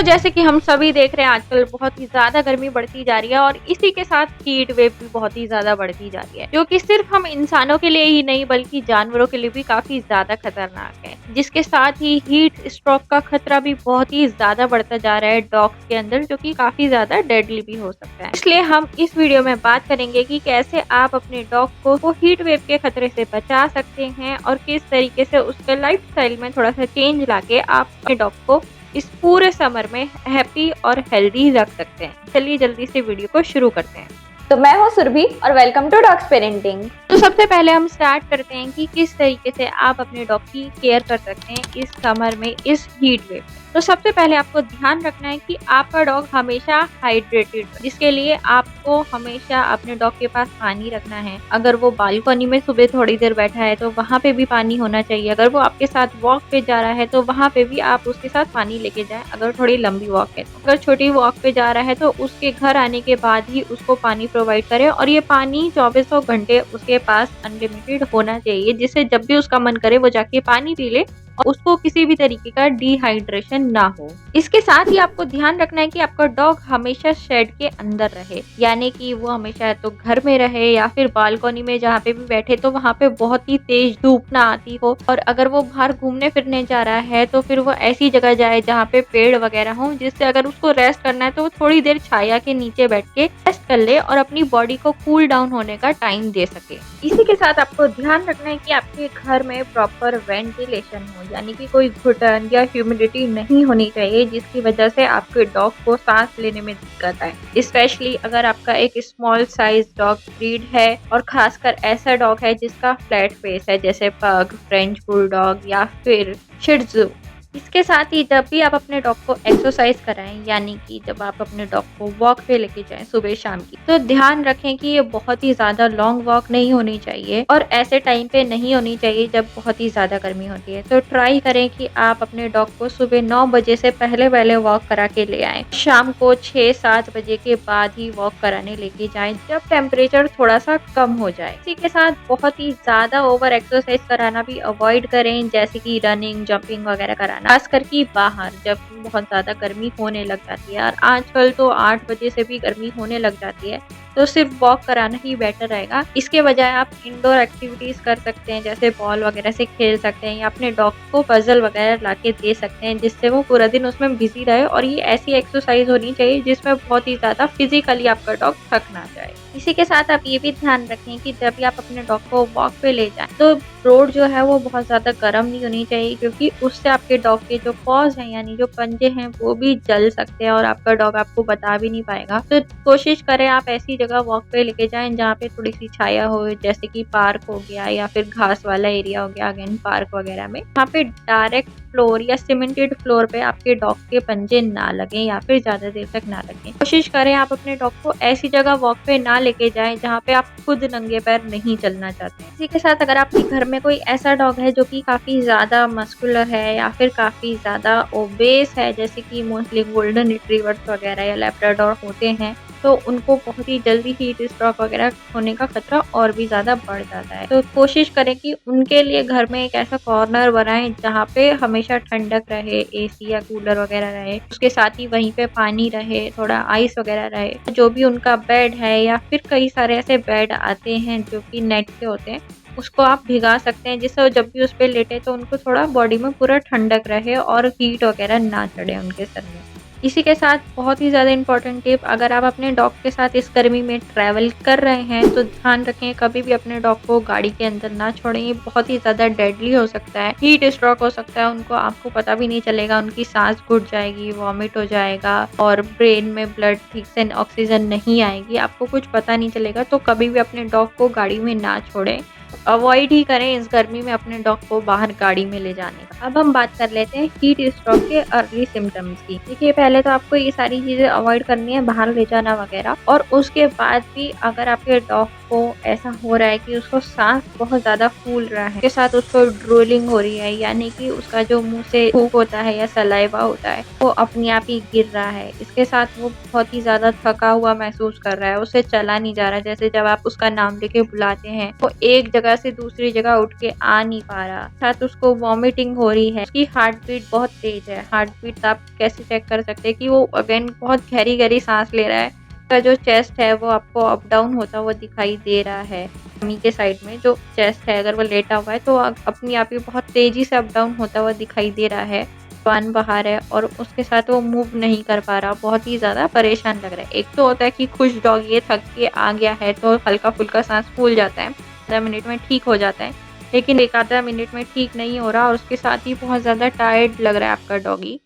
जैसे कि हम सभी देख रहे हैं आजकल बहुत ही ज़्यादा गर्मी बढ़ती जा रही है और इसी के साथ हीट वेव भी बहुत ही ज़्यादा बढ़ती जा रही है, जो कि सिर्फ हम इंसानों के लिए ही नहीं बल्कि जानवरों के लिए भी काफ़ी ज़्यादा खतरनाक है। जिसके साथ ही हीट स्ट्रोक का खतरा भी बहुत ही ज़्यादा बढ़ता जा रहा है डॉग्स के अंदर, जो कि काफ़ी ज़्यादा डेडली भी हो सकता है। इसलिए हम इस वीडियो में बात करेंगे कि कैसे आप अपने डॉग को हीट वेव के खतरे से बचा सकते हैं और किस तरीके से उसके लाइफस्टाइल में थोड़ा सा चेंज लाके आप अपने डॉग को इस पूरे समर में हैप्पी और हेल्दी रख सकते हैं। चलिए जल्दी से वीडियो को शुरू करते हैं। तो मैं हूँ सुरभि और वेलकम टू डॉग्स पेरेंटिंग। तो सबसे पहले हम स्टार्ट करते हैं कि किस तरीके से आप अपने डॉग की केयर कर सकते हैं इस समर में, इस हीट वेव में। तो सबसे पहले आपको ध्यान रखना है कि आपका डॉग हमेशा हाइड्रेटेड, जिसके लिए आपको हमेशा अपने डॉग के पास पानी रखना है। अगर वो बालकनी में सुबह थोड़ी देर बैठा है तो वहाँ पे भी पानी होना चाहिए। अगर वो आपके साथ वॉक पे जा रहा है तो वहाँ पे भी आप उसके साथ पानी लेके जाएं, अगर थोड़ी लंबी वॉक है तो। अगर छोटी वॉक पे जा रहा है तो उसके घर आने के बाद ही उसको पानी प्रोवाइड करें और ये पानी 24 घंटे उसके पास अनलिमिटेड होना चाहिए, जिससे जब भी उसका मन करे वो जाके पानी पी ले और उसको किसी भी तरीके का डिहाइड्रेशन ना हो। इसके साथ ही आपको ध्यान रखना है कि आपका डॉग हमेशा शेड के अंदर रहे, यानी कि वो हमेशा तो घर में रहे या फिर बालकनी में जहाँ पे भी बैठे तो वहाँ पे बहुत ही तेज धूप ना आती हो। और अगर वो बाहर घूमने फिरने जा रहा है तो फिर वो ऐसी जगह जाए जहाँ पे पेड़ वगैरह हो, जिससे अगर उसको रेस्ट करना है तो वो थोड़ी देर छाया के नीचे बैठ के रेस्ट कर ले और अपनी बॉडी को कूल डाउन होने का टाइम दे सके। इसी के साथ आपको ध्यान रखना है कि आपके घर में प्रॉपर वेंटिलेशन हो, यानी कि कोई घुटन या ह्यूमिडिटी नहीं होनी चाहिए जिसकी वजह से आपके डॉग को सांस लेने में दिक्कत आए। स्पेशली अगर आपका एक स्मॉल साइज डॉग ब्रीड है और खासकर ऐसा डॉग है जिसका फ्लैट फेस है, जैसे पग, फ्रेंच बुलडॉग या फिर शिट्जू। इसके साथ ही जब भी आप अपने डॉग को एक्सरसाइज कराएं, यानी कि जब आप अपने डॉग को वॉक पे लेके जाएं सुबह शाम की, तो ध्यान रखें कि ये बहुत ही ज्यादा लॉन्ग वॉक नहीं होनी चाहिए और ऐसे टाइम पे नहीं होनी चाहिए जब बहुत ही ज्यादा गर्मी होती है। तो ट्राई करें कि आप अपने डॉग को सुबह 9 बजे से पहले पहले वॉक करा के ले आए, शाम को 6-7 बजे के बाद ही वॉक कराने लेके जाएं जब टेम्परेचर थोड़ा सा कम हो जाए। इसी के साथ बहुत ही ज्यादा ओवर एक्सरसाइज कराना भी अवॉइड करें, जैसे कि रनिंग, जंपिंग वगैरह कराना, खास करके बाहर जब बहुत ज्यादा गर्मी होने लग जाती है। और आजकल तो 8 बजे से भी गर्मी होने लग जाती है, तो सिर्फ वॉक कराना ही बेटर रहेगा। इसके बजाय आप इंडोर एक्टिविटीज कर सकते हैं, जैसे बॉल वगैरह से खेल सकते हैं या अपने डॉग को पजल वगैरह लाके दे सकते हैं, जिससे वो पूरा दिन उसमें बिजी रहे। और ये ऐसी एक्सरसाइज होनी चाहिए जिसमें बहुत ही ज्यादा फिजिकली आपका डॉग थक ना जाए। इसी के साथ आप ये भी ध्यान रखें कि जब भी आप अपने डॉग को वॉक पे ले जाएं तो रोड जो है वो बहुत ज्यादा गर्म नहीं होनी चाहिए, क्योंकि उससे आपके डॉग के जो पॉज हैं यानी जो पंजे हैं वो भी जल सकते हैं और आपका डॉग आपको बता भी नहीं पाएगा। तो कोशिश करें आप ऐसी जगह वॉक पे लेके जाएं जहाँ पे थोड़ी सी छाया हो, जैसे कि पार्क हो गया या फिर घास वाला एरिया हो गया, अगेन पार्क वगैरह में, वहाँ पे डायरेक्ट फ्लोर या सीमेंटेड फ्लोर पे आपके डॉग के पंजे ना लगे या फिर ज्यादा देर तक ना लगे। कोशिश करें आप अपने डॉग को ऐसी जगह वॉक पे ना लेके जाएं जहाँ पे आप खुद नंगे पैर नहीं चलना चाहते हैं। इसी के साथ अगर आपके घर में कोई ऐसा डॉग है जो कि काफी ज्यादा मस्कुलर है या फिर काफी ज्यादा ओबेस है, जैसे कि मोस्टली गोल्डन रिट्रीवर्स वगैरह या लैब्राडोर होते हैं, तो उनको बहुत ही जल्दी हीट स्ट्रोक वगैरह होने का खतरा और भी ज्यादा बढ़ जाता है। तो कोशिश करें कि उनके लिए घर में एक ऐसा कॉर्नर बनाएं जहाँ पे हमेशा ठंडक रहे, एसी या कूलर वगैरह रहे, उसके साथ ही वहीं पे पानी रहे, थोड़ा आइस वगैरह रहे। जो भी उनका बेड है या फिर कई सारे ऐसे बेड आते हैं जो कि नेट के होते हैं, उसको आप भिगा सकते हैं, जिससे जब भी उस पे लेटे तो उनको थोड़ा बॉडी में पूरा ठंडक रहे और हीट वगैरह ना चढ़े उनके सर में। इसी के साथ बहुत ही ज़्यादा इंपॉर्टेंट टिप, अगर आप अपने डॉग के साथ इस गर्मी में ट्रैवल कर रहे हैं तो ध्यान रखें कभी भी अपने डॉग को गाड़ी के अंदर ना छोड़ें। ये बहुत ही ज़्यादा डेडली हो सकता है, हीट स्ट्रोक हो सकता है उनको, आपको पता भी नहीं चलेगा, उनकी सांस घुट जाएगी, वॉमिट हो जाएगा और ब्रेन में ब्लड ठीक से ऑक्सीजन नहीं आएगी, आपको कुछ पता नहीं चलेगा। तो कभी भी अपने डॉग को गाड़ी में ना छोड़ें, अवॉइड ही करें इस गर्मी में अपने डॉग को बाहर गाड़ी में ले जाने का। अब हम बात कर लेते हैं हीट स्ट्रोक के अर्ली सिम्टम्स की। देखिए पहले तो आपको ये सारी चीजें अवॉइड करनी है, बाहर ले जाना वगैरह, और उसके बाद भी अगर आपके डॉग को ऐसा हो रहा है कि उसको सांस बहुत ज्यादा फूल रहा है, उसके साथ उसको ड्रोलिंग हो रही है, यानी कि उसका जो मुंह से थूक होता है या सलाइवा होता है वो अपने आप ही गिर रहा है, इसके साथ वो बहुत ही ज्यादा थका हुआ महसूस कर रहा है, उसे चला नहीं जा रहा, जैसे जब आप उसका नाम लेके बुलाते हैं वो एक जगह जगह से दूसरी जगह उठ के आ नहीं पा रहा, साथ उसको वॉमिटिंग हो रही है, उसकी हार्ट बीट बहुत तेज है। हार्ट बीट आप कैसे चेक कर सकते हैं कि वो अगेन बहुत गहरी गहरी सांस ले रहा है, उसका जो चेस्ट है वो आपको अप डाउन होता हुआ दिखाई दे रहा है। tummy के साइड में जो चेस्ट है अगर वो लेटा हुआ है तो अपनी आप ही बहुत तेजी से अप डाउन होता हुआ दिखाई दे रहा है। जबान बाहर है और उसके साथ वो मूव नहीं कर पा रहा, बहुत ही ज़्यादा परेशान लग रहा है। एक तो होता है कि खुश डॉग ये थक के आ गया है तो हल्का फुल्का सांस फूल जाता है, 15 मिनट में ठीक हो जाता है, लेकिन एक आधा मिनट में ठीक नहीं हो रहा और उसके साथ ही बहुत ज़्यादा टायर्ड लग रहा है आपका डॉगी।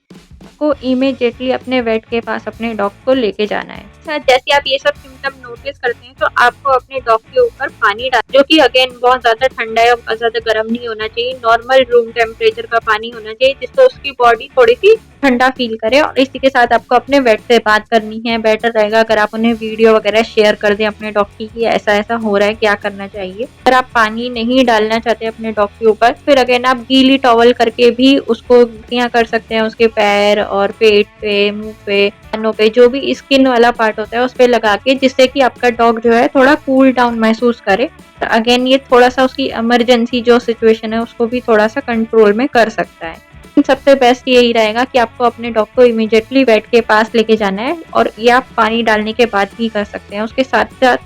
को इमीडिएटली अपने वेट के पास अपने डॉग को लेके जाना है। जैसे आप ये सब सिम्टम नोटिस करते हैं तो आपको अपने डॉग के ऊपर पानी डाल, जो कि अगेन बहुत ज्यादा ठंडा है और बहुत ज्यादा गर्म नहीं होना चाहिए, नॉर्मल रूम टेम्परेचर का पानी होना चाहिए जिससे उसकी बॉडी थोड़ी सी ठंडा फील करे। और इसी के साथ आपको अपने वेट से बात करनी है। बेटर रहेगा अगर आप उन्हें वीडियो वगैरह शेयर कर दें अपने डॉग की कि ऐसा ऐसा हो रहा है, क्या करना चाहिए। अगर आप पानी नहीं डालना चाहते अपने डॉग के ऊपर, फिर अगेन आप गीली टॉवल करके भी उसको कर सकते हैं, उसके पैर और पेट पे, मुंह पे, कानों पे, जो भी स्किन वाला पार्ट होता है उस पे लगा के, जिससे कि आपका डॉग जो है थोड़ा कूल डाउन महसूस करे। तो अगेन ये थोड़ा सा उसकी इमरजेंसी जो सिचुएशन है उसको भी थोड़ा सा कंट्रोल में कर सकता है। सबसे बेस्ट यही रहेगा कि आपको अपने डॉग को इमीडिएटली वेट के पास लेके जाना है, और ये आप पानी डालने के बाद भी कर सकते हैं। उसके साथ साथ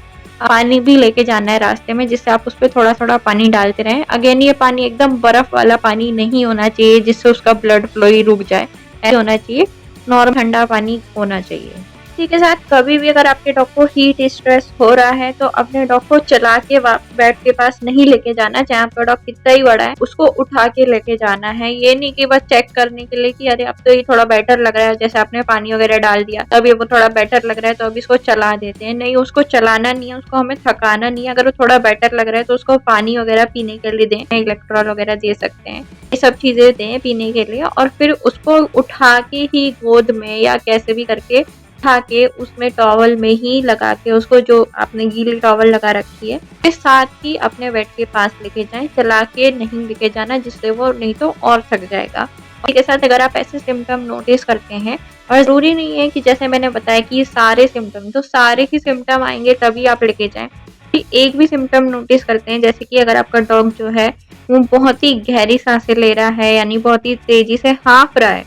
पानी भी लेके जाना है रास्ते में, जिससे आप उस पर थोड़ा थोड़ा पानी डालते रहें। अगेन ये पानी एकदम बर्फ वाला पानी नहीं होना चाहिए जिससे उसका ब्लड फ्लो ही रुक जाए, ऐसे होना चाहिए, नॉर्मल ठंडा पानी होना चाहिए। इसी के साथ कभी भी अगर आपके डॉग को हीट स्ट्रेस हो रहा है तो अपने डॉग को चला के बेड के पास नहीं लेके जाना। चाहे आपका डॉग कितना ही बड़ा है, उसको उठा के लेके जाना है। ये नहीं कि बस चेक करने के लिए कि अरे अब तो ये थोड़ा बेटर लग रहा है, जैसे आपने पानी वगैरह डाल दिया तब ये वो थोड़ा बेटर लग रहा है तो अभी इसको चला देते हैं। नहीं, उसको चलाना नहीं है, उसको हमें थकाना नहीं है। अगर वो थोड़ा बेटर लग रहा है तो उसको पानी वगैरह पीने के लिए दें, इलेक्ट्रॉल वगैरह दे सकते हैं, ये सब चीजें दें पीने के लिए। और फिर उसको उठा के ही गोद में या कैसे भी करके उठा के उसमें टॉवल में ही लगा के, उसको जो आपने गीली टॉवल लगा रखी है उसके साथ ही अपने बेड के पास लेके जाएं, चला के नहीं लेके जाना, जिससे वो नहीं तो और थक जाएगा। इसके साथ अगर आप ऐसे सिम्टम नोटिस करते हैं, और जरूरी नहीं है कि जैसे मैंने बताया कि सारे सिम्टम, तो सारे ही सिम्टम आएंगे तभी आप लेके जाएं। एक भी सिम्टम नोटिस करते हैं, जैसे कि अगर आपका डॉग जो है वो बहुत ही गहरी सांसें ले रहा है, यानी बहुत ही तेजी से हाँफ रहा है,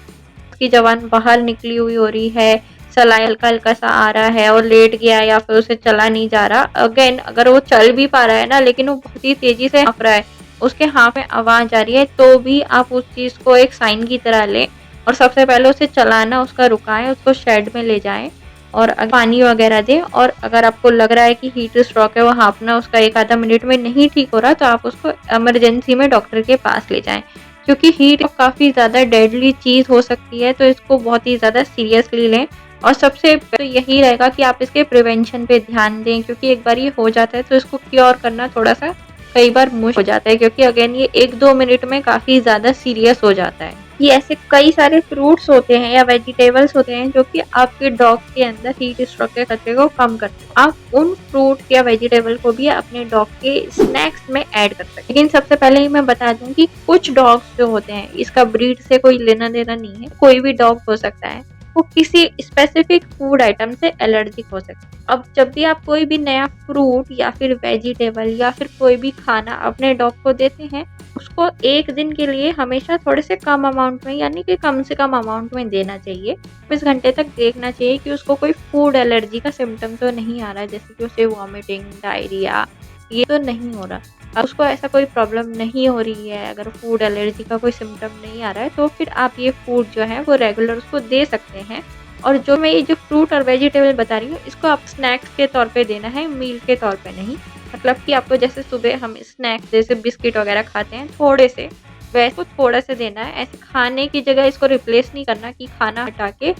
उसकी जबान बाहर निकली हुई हो रही है, सलाई हल्का हल्का सा आ रहा है और लेट गया या फिर उसे चला नहीं जा रहा। अगेन अगर वो चल भी पा रहा है ना, लेकिन वो बहुत ही तेजी से हाँफ रहा है, उसके हाँफ में आवाज आ रही है, तो भी आप उस चीज को एक साइन की तरह लें और सबसे पहले उसे चलाना उसका रुकाएं, उसको शेड में ले जाएं और पानी वगैरह दें। और अगर आपको लग रहा है कि हीट स्ट्रोक है, वो हाँफना उसका एक आधा मिनट में नहीं ठीक हो रहा, तो आप उसको इमरजेंसी में डॉक्टर के पास ले जाएं, क्योंकि हीट काफी ज्यादा डेडली चीज हो सकती है, तो इसको बहुत ही ज्यादा सीरियसली लें। और सबसे तो यही रहेगा कि आप इसके प्रिवेंशन पे ध्यान दें, क्योंकि एक बार ये हो जाता है तो इसको क्योर करना थोड़ा सा कई बार मुश्किल हो जाता है, क्योंकि अगेन ये 1-2 मिनट में काफी ज्यादा सीरियस हो जाता है। ये ऐसे कई सारे फ्रूट्स होते हैं या वेजिटेबल्स होते हैं जो कि आपके डॉग के अंदर हीट स्ट्रोक के खतरे को कम करते हैं। आप उन फ्रूट या वेजिटेबल को भी अपने डॉग के स्नैक्स में ऐड कर सकते हैं। लेकिन सबसे पहले ही मैं बता दूं कि कुछ डॉग्स जो होते हैं, इसका ब्रीड से कोई लेना देना नहीं है, कोई भी डॉग हो सकता है, वो किसी स्पेसिफिक फूड आइटम से एलर्जिक हो सकती है। अब जब भी आप कोई भी नया फ्रूट या फिर वेजिटेबल या फिर कोई भी खाना अपने डॉग को देते हैं, उसको एक दिन के लिए हमेशा थोड़े से कम अमाउंट में, यानी कि कम से कम अमाउंट में देना चाहिए। 24 घंटे तक देखना चाहिए कि उसको कोई फूड एलर्जी का सिम्टम तो नहीं आ रहा है, जैसे कि उसे वॉमिटिंग, डायरिया, ये तो नहीं हो रहा। अब उसको ऐसा कोई प्रॉब्लम नहीं हो रही है, अगर फूड एलर्जी का कोई सिम्टम नहीं आ रहा है, तो फिर आप ये फूड जो है वो रेगुलर उसको दे सकते हैं। और जो मैं ये जो फ्रूट और वेजिटेबल बता रही हूँ, इसको आप स्नैक्स के तौर पे देना है, मील के तौर पे नहीं। मतलब कि आपको जैसे सुबह हम स्नैक्स जैसे बिस्किट वगैरह खाते हैं थोड़े से, वैसे को थोड़ा से देना है। ऐसे खाने की जगह इसको रिप्लेस नहीं करना कि खाना हटा के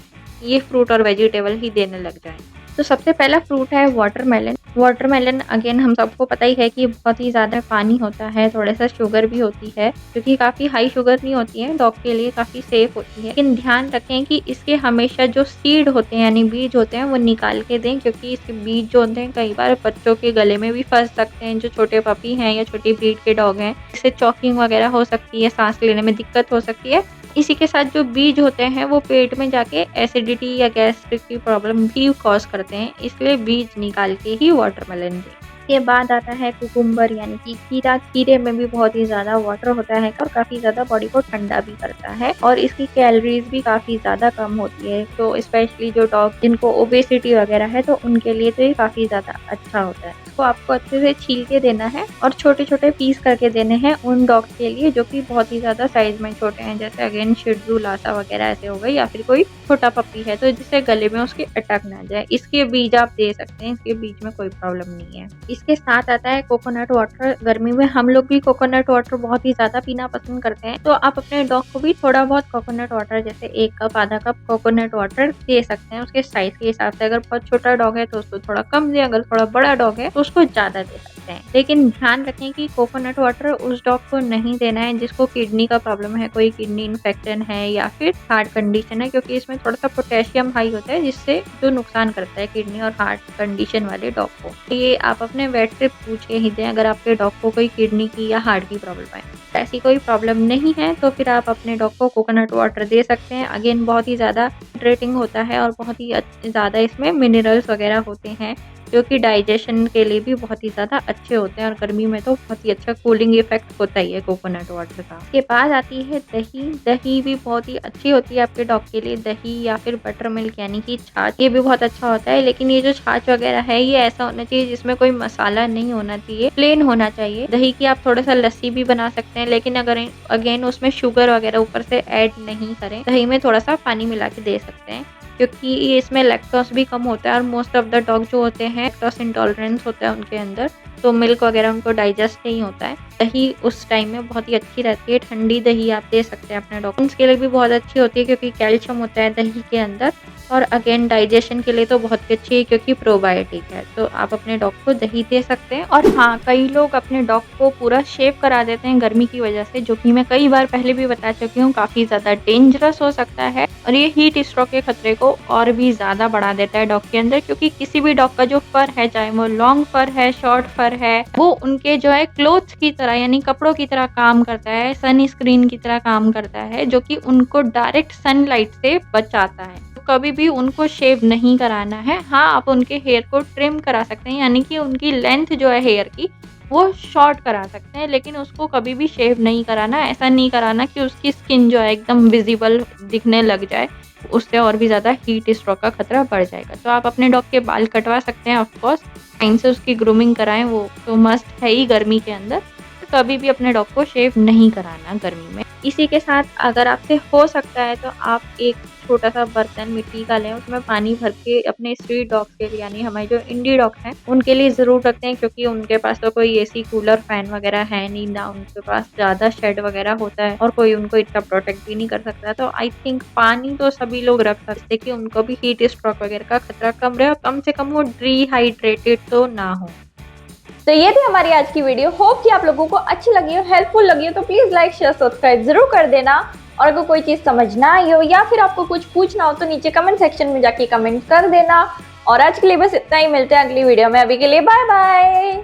ये फ्रूट और वेजिटेबल ही देने लग जाए। तो सबसे पहला फ्रूट है वाटरमेलन। वाटरमेलन अगेन हम सबको पता ही है कि बहुत ही ज़्यादा पानी होता है, थोड़ा सा शुगर भी होती है, क्योंकि काफ़ी हाई शुगर नहीं होती है, डॉग के लिए काफ़ी सेफ होती है। लेकिन ध्यान रखें कि इसके हमेशा जो सीड होते हैं यानी बीज होते हैं वो निकाल के दें, क्योंकि इसके बीज जो होते हैं कई बार बच्चों के गले में भी फंस सकते हैं, जो छोटे पपी हैं या छोटी ब्रीड के डॉग हैं। इससे चॉकिंग वगैरह हो सकती है, सांस लेने में दिक्कत हो सकती है। इसी के साथ जो बीज होते हैं वो पेट में जाके एसिडिटी या गैस्ट्रिक की प्रॉब्लम भी कॉज करते हैं, इसलिए बीज निकाल के ही वाटरमेलन दें। के बाद आता है कुकुम्बर यानी कि खीरा। खीरे में भी बहुत ही ज़्यादा वाटर होता है और काफ़ी ज़्यादा बॉडी को ठंडा भी करता है और इसकी कैलोरीज भी काफ़ी ज़्यादा कम होती है। तो स्पेशली जो डॉग जिनको ओबेसिटी वगैरह है तो उनके लिए तो ये काफ़ी ज़्यादा अच्छा होता है। इसको आपको अच्छे से छील के देना है और छोटे-छोटे पीस करके देने हैं उन डॉग के लिए जो कि बहुत ही ज़्यादा साइज़ में छोटे हैं, जैसे अगेन शिट्ज़ू, लासा वगैरह ऐसे हो गए, या फिर कोई छोटा पप्पी है तो जिससे गले में उसके अटक ना जाए। इसके बीज आप दे सकते हैं, इसके बीज में कोई प्रॉब्लम नहीं है। इसके साथ आता है कोकोनट वाटर। गर्मी में हम लोग भी कोकोनट वाटर बहुत ही ज़्यादा पीना पसंद करते हैं, तो आप अपने डॉग को भी थोड़ा बहुत कोकोनट वाटर जैसे 1 कप, आधा कप कोकोनट वाटर दे सकते हैं उसके साइज़ के हिसाब से। अगर बहुत छोटा डॉग है तो उसको थोड़ा कम दें, अगर थोड़ा बड़ा डॉग है तो उसको ज़्यादा दे सकते हैं। लेकिन ध्यान रखें कि कोकोनट वाटर उस डॉग को नहीं देना है जिसको किडनी का प्रॉब्लम है, कोई किडनी इन्फेक्शन है या फिर हार्ट कंडीशन है, क्योंकि इसमें थोड़ा सा पोटेशियम हाई होता है जिससे जो नुकसान करता है किडनी और हार्ट कंडीशन वाले डॉग को। तो ये आप अपने वेट से पूछ के ही दें अगर आपके डॉग को कोई किडनी की या हार्ट की प्रॉब्लम है। ऐसी कोई प्रॉब्लम नहीं है तो फिर आप अपने डॉग को कोकोनट वाटर दे सकते हैं। अगेन बहुत ही ज़्यादा हाइड्रेटिंग होता है और बहुत ही ज़्यादा इसमें मिनरल्स वगैरह होते हैं जो कि डाइजेशन के लिए भी बहुत ही ज़्यादा अच्छे होते हैं और गर्मी में तो बहुत ही अच्छा कूलिंग इफेक्ट होता ही है कोकोनट वाटर का। इसके बाद आती है दही। दही भी बहुत ही अच्छी होती है आपके डॉग के लिए। दही या फिर बटर मिल्क यानी कि छाछ, ये भी बहुत अच्छा होता है। लेकिन ये जो छाछ वगैरह है ये ऐसा होना चाहिए जिसमें कोई मसाला नहीं होना चाहिए, प्लेन होना चाहिए। दही की आप थोड़ा सा लस्सी भी बना सकते हैं, लेकिन अगर अगेन उसमें शुगर वगैरह ऊपर से ऐड नहीं करें, दही में थोड़ा सा पानी मिला के दे सकते हैं क्योंकि इसमें लैक्टोस भी कम होता है और मोस्ट ऑफ द डॉग जो होते हैं लैक्टोस इंटॉलरेंस होता है उनके अंदर, तो मिल्क वगैरह उनको डाइजेस्ट नहीं होता है। दही उस टाइम में बहुत ही अच्छी रहती है। ठंडी दही आप दे सकते हैं अपने डॉग को, के लिए भी बहुत अच्छी होती है क्योंकि कैल्शियम होता है दही के अंदर, और अगेन डाइजेशन के लिए तो बहुत ही अच्छी है क्योंकि प्रोबायोटिक है। तो आप अपने डॉग को दही दे सकते हैं। और हाँ, कई लोग अपने डॉग को पूरा शेव करा देते हैं गर्मी की वजह से, जो कि मैं कई बार पहले भी बता चुकी हूँ काफ़ी ज़्यादा डेंजरस हो सकता है और ये हीट स्ट्रोक के खतरे को और भी ज़्यादा बढ़ा देता है डॉग के अंदर, क्योंकि किसी भी डॉग का जो फर है, चाहे वो लॉन्ग फर है, शॉर्ट फर है, वो उनके जो है क्लोथ्स की तरह यानी कपड़ों की तरह काम करता है, सन स्क्रीन की तरह काम करता है, जो कि उनको डायरेक्ट सनलाइट से बचाता है। कभी भी उनको शेव नहीं कराना है। हाँ, आप उनके हेयर को ट्रिम करा सकते हैं यानी कि उनकी लेंथ जो है हेयर की वो शॉर्ट करा सकते हैं, लेकिन उसको कभी भी शेव नहीं कराना। ऐसा नहीं कराना कि उसकी स्किन जो है एकदम विजिबल दिखने लग जाए, उससे और भी ज़्यादा हीट स्ट्रोक का खतरा बढ़ जाएगा। तो आप अपने डॉग के बाल कटवा सकते हैं, ऑफ कोर्स टाइम से उसकी ग्रूमिंग कराएं, वो तो मस्ट है ही गर्मी के अंदर। कभी भी अपने डॉग को शेव नहीं कराना गर्मी में। इसी के साथ अगर आपसे हो सकता है तो आप एक छोटा सा बर्तन मिट्टी का लें, उसमें पानी भर के अपने स्ट्रीट डॉग्स के लिए यानी हमारे जो इंडी डॉग्स हैं उनके लिए ज़रूर रखते हैं, क्योंकि उनके पास तो कोई एसी, कूलर, फैन वगैरह है नहीं, ना उनके पास ज़्यादा शेड वगैरह होता है और कोई उनको इतना प्रोटेक्ट भी नहीं कर सकता। तो आई थिंक पानी तो सभी लोग रख सकते कि उनको भी हीट स्ट्रोक वगैरह का खतरा कम रहे और कम से कम वो डिहाइड्रेटेड तो ना हो। तो ये थी हमारी आज की वीडियो। होप कि आप लोगों को अच्छी लगी हो, हेल्पफुल लगी हो, तो प्लीज लाइक, शेयर, सब्सक्राइब जरूर कर देना। और अगर कोई चीज समझ ना आई हो या फिर आपको कुछ पूछना हो तो नीचे कमेंट सेक्शन में जाके कमेंट कर देना। और आज के लिए बस इतना ही, मिलते हैं अगली वीडियो में। अभी के लिए बाय बाय।